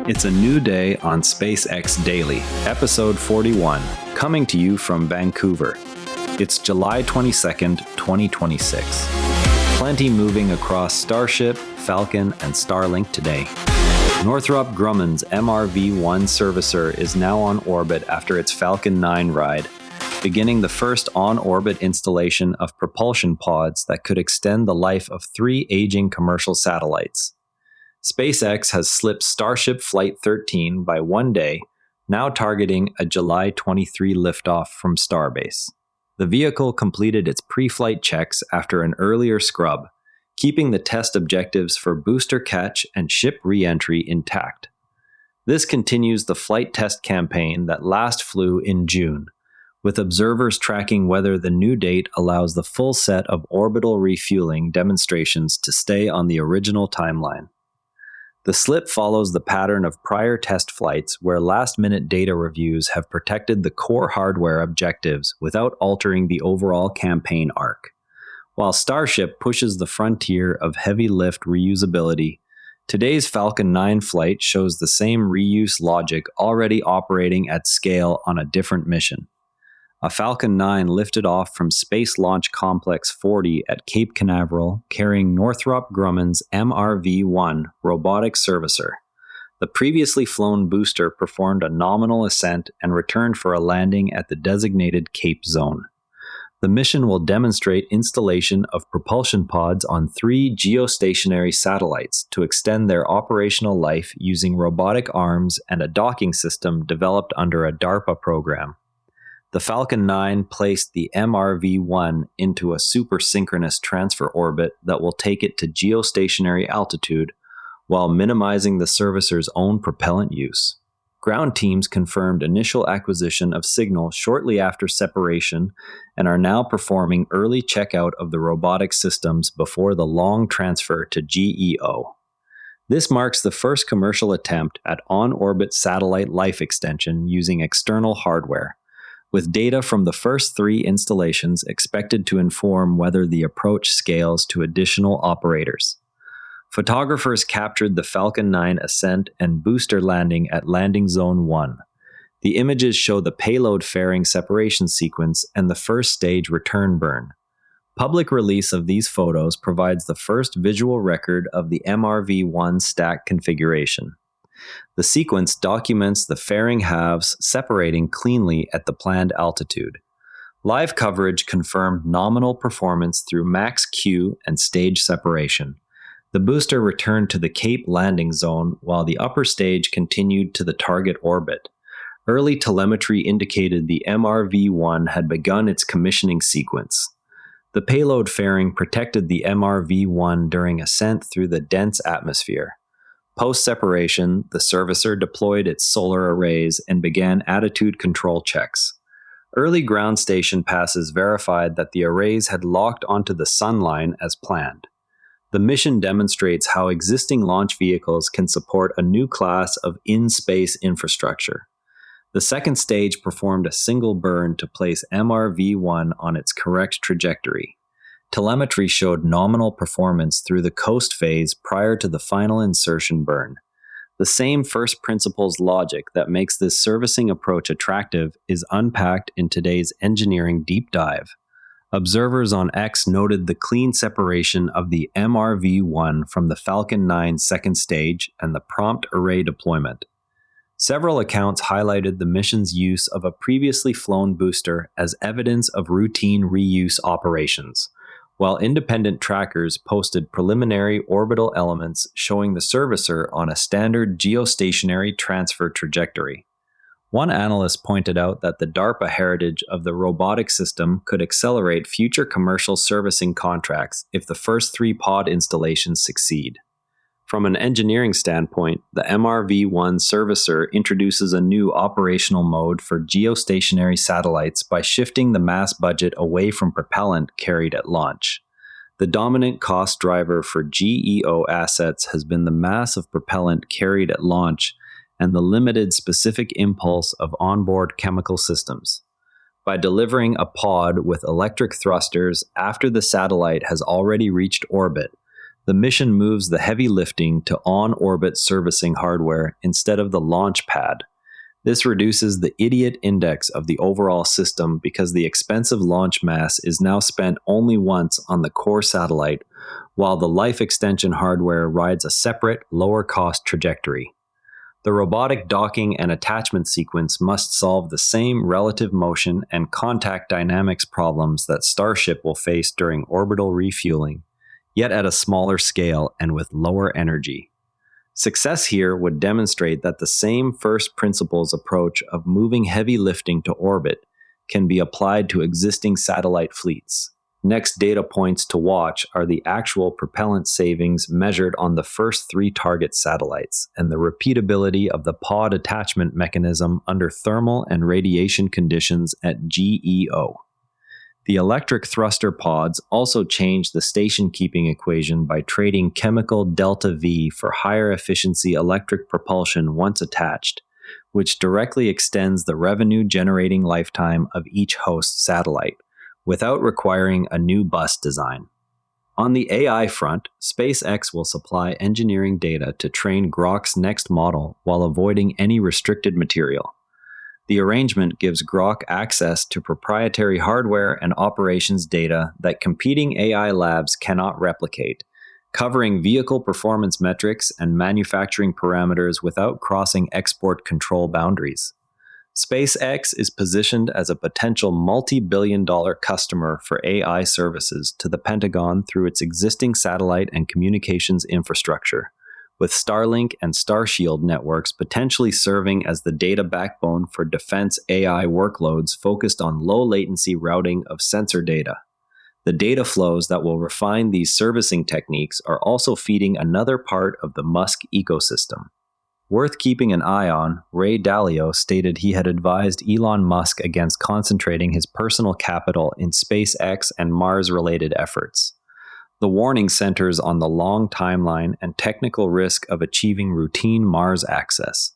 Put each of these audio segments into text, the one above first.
It's a new day on SpaceX Daily, episode 41, coming to you from Vancouver. It's July 22nd, 2026. Plenty moving across Starship, Falcon, and Starlink today. Northrop Grumman's MRV-1 servicer is now on orbit after its Falcon 9 ride, beginning the first on-orbit installation of propulsion pods that could extend the life of 3 aging commercial satellites. SpaceX has slipped Starship Flight 13 by 1 day, now targeting a July 23 liftoff from Starbase. The vehicle completed its pre-flight checks after an earlier scrub, keeping the test objectives for booster catch and ship re-entry intact. This continues the flight test campaign that last flew in June, with observers tracking whether the new date allows the full set of orbital refueling demonstrations to stay on the original timeline. The slip follows the pattern of prior test flights where last-minute data reviews have protected the core hardware objectives without altering the overall campaign arc. While Starship pushes the frontier of heavy lift reusability, today's Falcon 9 flight shows the same reuse logic already operating at scale on a different mission. A Falcon 9 lifted off from Space Launch Complex 40 at Cape Canaveral, carrying Northrop Grumman's MRV-1 robotic servicer. The previously flown booster performed a nominal ascent and returned for a landing at the designated Cape Zone. The mission will demonstrate installation of propulsion pods on 3 geostationary satellites to extend their operational life using robotic arms and a docking system developed under a DARPA program. The Falcon 9 placed the MRV-1 into a super-synchronous transfer orbit that will take it to geostationary altitude while minimizing the servicer's own propellant use. Ground teams confirmed initial acquisition of signal shortly after separation and are now performing early checkout of the robotic systems before the long transfer to GEO. This marks the first commercial attempt at on-orbit satellite life extension using external hardware, with data from the first 3 installations expected to inform whether the approach scales to additional operators. Photographers captured the Falcon 9 ascent and booster landing at Landing Zone 1. The images show the payload fairing separation sequence and the first stage return burn. Public release of these photos provides the first visual record of the MRV-1 stack configuration. The sequence documents the fairing halves separating cleanly at the planned altitude. Live coverage confirmed nominal performance through max Q and stage separation. The booster returned to the Cape landing zone while the upper stage continued to the target orbit. Early telemetry indicated the MRV-1 had begun its commissioning sequence. The payload fairing protected the MRV-1 during ascent through the dense atmosphere. Post-separation, the servicer deployed its solar arrays and began attitude control checks. Early ground station passes verified that the arrays had locked onto the sunline as planned. The mission demonstrates how existing launch vehicles can support a new class of in-space infrastructure. The second stage performed a single burn to place MRV-1 on its correct trajectory. Telemetry showed nominal performance through the coast phase prior to the final insertion burn. The same first principles logic that makes this servicing approach attractive is unpacked in today's engineering deep dive. Observers on X noted the clean separation of the MRV-1 from the Falcon 9 second stage and the prompt array deployment. Several accounts highlighted the mission's use of a previously flown booster as evidence of routine reuse operations, while independent trackers posted preliminary orbital elements showing the servicer on a standard geostationary transfer trajectory. One analyst pointed out that the DARPA heritage of the robotic system could accelerate future commercial servicing contracts if the first 3 pod installations succeed. From an engineering standpoint, the MRV-1 servicer introduces a new operational mode for geostationary satellites by shifting the mass budget away from propellant carried at launch. The dominant cost driver for GEO assets has been the mass of propellant carried at launch and the limited specific impulse of onboard chemical systems. By delivering a pod with electric thrusters after the satellite has already reached orbit, The mission moves the heavy lifting to on-orbit servicing hardware instead of the launch pad. This reduces the idiot index of the overall system because the expensive launch mass is now spent only once on the core satellite, while the life extension hardware rides a separate, lower-cost trajectory. The robotic docking and attachment sequence must solve the same relative motion and contact dynamics problems that Starship will face during orbital refueling, yet at a smaller scale and with lower energy. Success here would demonstrate that the same first principles approach of moving heavy lifting to orbit can be applied to existing satellite fleets. Next data points to watch are the actual propellant savings measured on the first 3 target satellites and the repeatability of the pod attachment mechanism under thermal and radiation conditions at GEO. The electric thruster pods also change the station-keeping equation by trading chemical delta V for higher efficiency electric propulsion once attached, which directly extends the revenue-generating lifetime of each host satellite, without requiring a new bus design. On the AI front, SpaceX will supply engineering data to train Grok's next model while avoiding any restricted material. The arrangement gives Grok access to proprietary hardware and operations data that competing AI labs cannot replicate, covering vehicle performance metrics and manufacturing parameters without crossing export control boundaries. SpaceX is positioned as a potential multi-billion-dollar customer for AI services to the Pentagon through its existing satellite and communications infrastructure, with Starlink and Starshield networks potentially serving as the data backbone for defense AI workloads focused on low-latency routing of sensor data. The data flows that will refine these servicing techniques are also feeding another part of the Musk ecosystem. Worth keeping an eye on, Ray Dalio stated he had advised Elon Musk against concentrating his personal capital in SpaceX and Mars-related efforts. The warning centers on the long timeline and technical risk of achieving routine Mars access.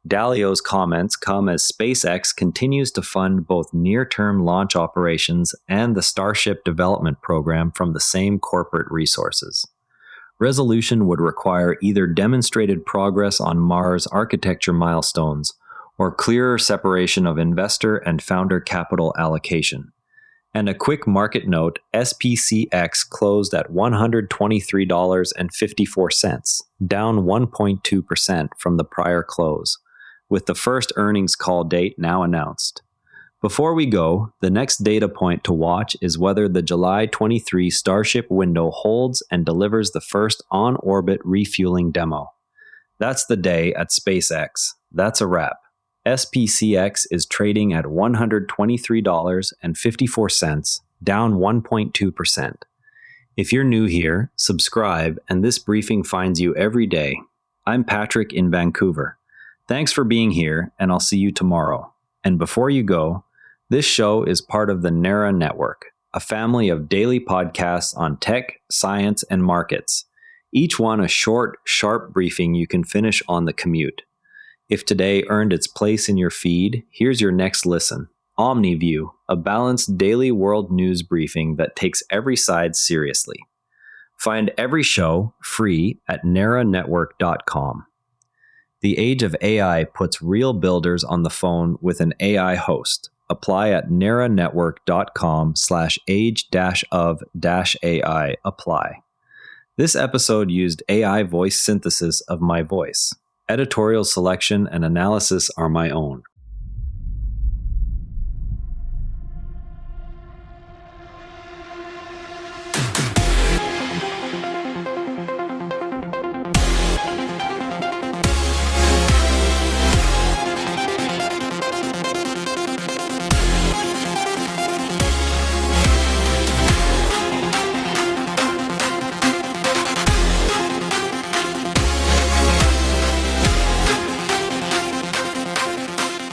Dalio's comments come as SpaceX continues to fund both near-term launch operations and the Starship development program from the same corporate resources. Resolution would require either demonstrated progress on Mars architecture milestones or clearer separation of investor and founder capital allocation. And a quick market note, SPCX closed at $123.54, down 1.2% from the prior close, with the first earnings call date now announced. Before we go, the next data point to watch is whether the July 23 Starship window holds and delivers the first on-orbit refueling demo. That's the day at SpaceX. That's a wrap. SPCX is trading at $123.54, down 1.2%. If you're new here, subscribe, and this briefing finds you every day. I'm Patrick in Vancouver. Thanks for being here, and I'll see you tomorrow. And before you go, this show is part of the NERA Network, a family of daily podcasts on tech, science, and markets, each one a short, sharp briefing you can finish on the commute. If today earned its place in your feed, here's your next listen. OmniView, a balanced daily world news briefing that takes every side seriously. Find every show free at neranetwork.com. The age of AI puts real builders on the phone with an AI host. Apply at neranetwork.com/age-of-AI. Apply. This episode used AI voice synthesis of my voice. Editorial selection and analysis are my own.